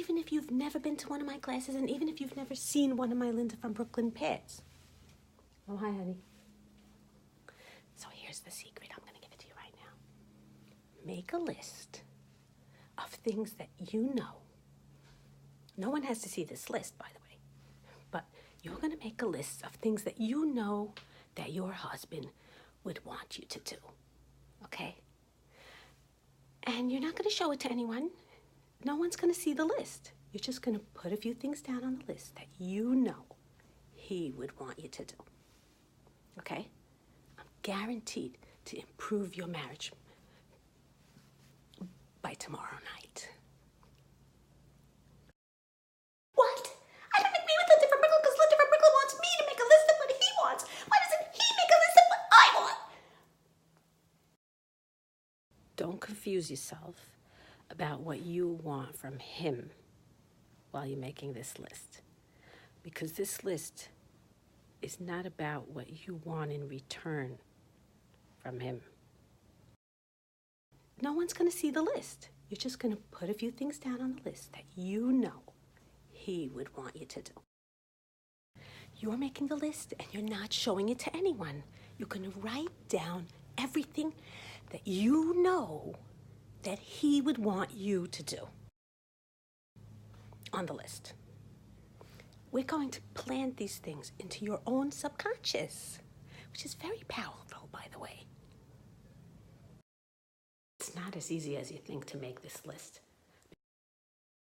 even if you've never been to one of my classes, and even if you've never seen one of my Linda from Brooklyn pads. Oh, hi, honey. So here's the secret. I'm going to give it to you right now. Make a list of things that you know. No one has to see this list, by the way. But you're going to make a list of things that you know that your husband would want you to do. Okay? And you're not going to show it to anyone. No one's going to see the list. You're just going to put a few things down on the list that you know he would want you to do. Okay? I'm guaranteed to improve your marriage by tomorrow night. What? I don't agree with Linda from Brooklyn because Linda from Brooklyn wants me to make a list of what he wants. Why doesn't he make a list of what I want? Don't confuse yourself about what you want from him while you're making this list. Because this list is not about what you want in return from him. No one's going to see the list. You're just going to put a few things down on the list that you know he would want you to do. You're making the list and you're not showing it to anyone. You're going to write down everything that you know that he would want you to do on the list. We're going to plant these things into your own subconscious, which is very powerful, by the way. It's not as easy as you think to make this list.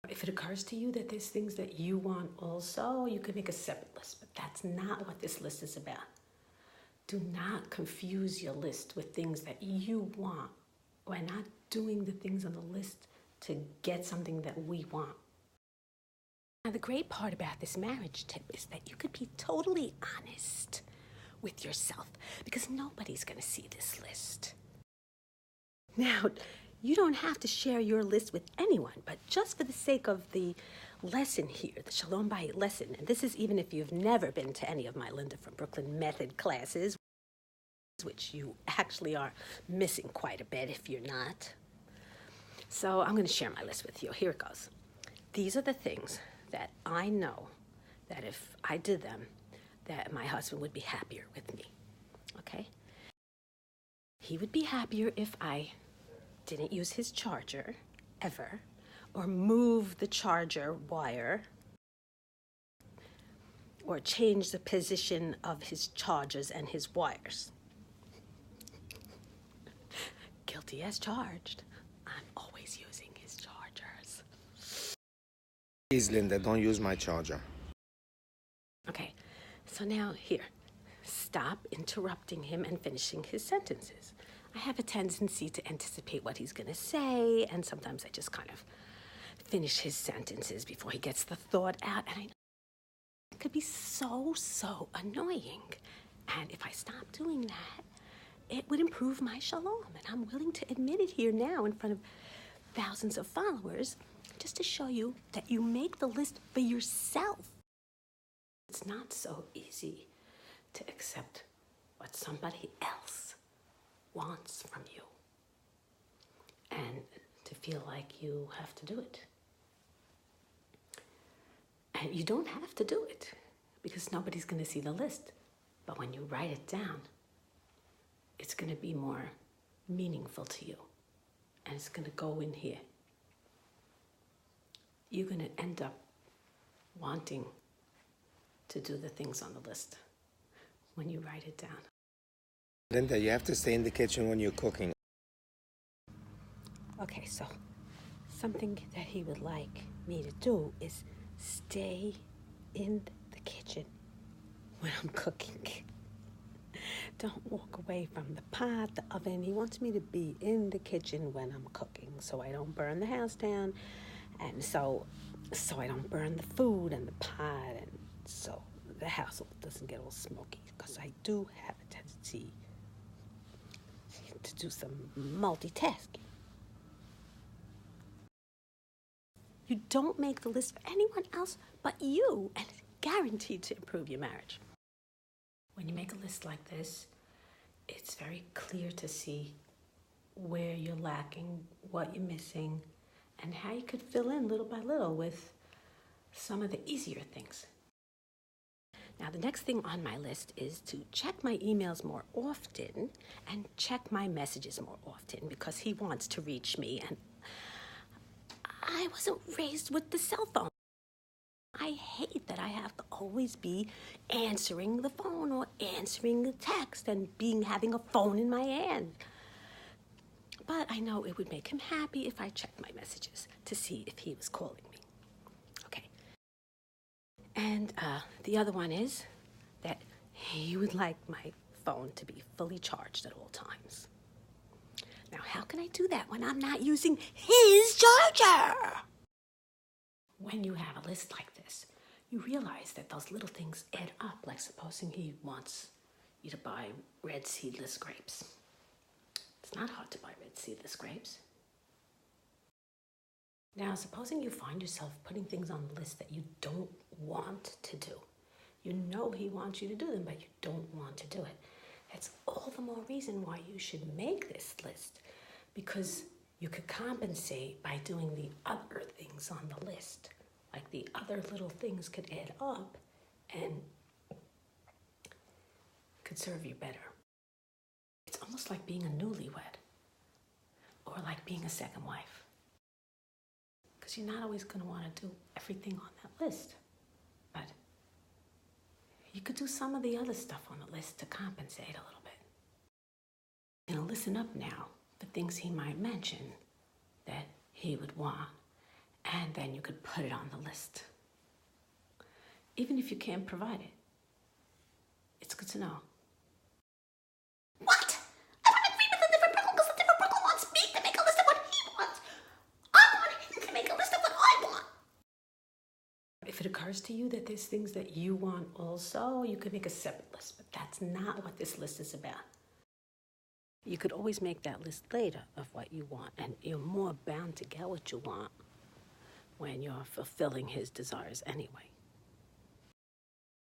If it occurs to you that there's things that you want also, you could make a separate list, but that's not what this list is about. Do not confuse your list with things that you want. We're not doing the things on the list to get something that we want. Now, the great part about this marriage tip is that you could be totally honest with yourself because nobody's going to see this list. Now, you don't have to share your list with anyone, but just for the sake of the lesson here, the Shalom Bayit lesson, and this is even if you've never been to any of my Linda from Brooklyn method classes, which you actually are missing quite a bit if you're not. So I'm going to share my list with you. Here it goes. These are the things that I know that if I did them, that my husband would be happier with me. Okay? He would be happier if I didn't use his charger ever, or move the charger wire, or change the position of his chargers and his wires. Guilty as charged. I'm always using his chargers. Please, Linda, don't use my charger. Okay, so now here, stop interrupting him and finishing his sentences. I have a tendency to anticipate what he's going to say, and sometimes I just kind of finish his sentences before he gets the thought out, and it could be so annoying. And if I stop doing that, it would improve my shalom, and I'm willing to admit it here now in front of thousands of followers, just to show you that you make the list for yourself. It's not so easy to accept what somebody else wants from you and to feel like you have to do it. And you don't have to do it because nobody's going to see the list. But when you write it down, it's going to be more meaningful to you. And it's going to go in here. You're going to end up wanting to do the things on the list when you write it down. Linda, you have to stay in the kitchen when you're cooking. Okay, so something that he would like me to do is stay in the kitchen when I'm cooking. Don't walk away from the pot, the oven. He wants me to be in the kitchen when I'm cooking so I don't burn the house down, and so I don't burn the food and the pot, and so the house doesn't get all smoky, because I do have a tendency to do some multitasking. You don't make the list for anyone else but you, and it's guaranteed to improve your marriage. When you make a list like this, it's very clear to see where you're lacking, what you're missing, and how you could fill in little by little with some of the easier things. Now, the next thing on my list is to check my emails more often and check my messages more often because he wants to reach me, and I wasn't raised with the cell phone. I hate that I have to always be answering the phone or answering the text and having a phone in my hand. But I know it would make him happy if I checked my messages to see if he was calling me. Okay. And the other one is that he would like my phone to be fully charged at all times. Now, how can I do that when I'm not using his charger? When you have a list like this, you realize that those little things add up, like supposing he wants you to buy red seedless grapes. It's not hard to buy red seedless grapes. Now, supposing you find yourself putting things on the list that you don't want to do. You know he wants you to do them, but you don't want to do it. That's all the more reason why you should make this list, because you could compensate by doing the other things on the list. Like the other little things could add up and could serve you better. It's almost like being a newlywed or like being a second wife, because you're not always going to want to do everything on that list. But you could do some of the other stuff on the list to compensate a little bit. Listen up now for things he might mention that he would want, and then you could put it on the list. Even if you can't provide it, it's good to know. What? I don't agree with the different Brooklyn because the different Brooklyn wants me to make a list of what he wants. I want him to make a list of what I want. If it occurs to you that there's things that you want also, you could make a separate list, but that's not what this list is about. You could always make that list later of what you want, and you're more bound to get what you want when you're fulfilling his desires anyway.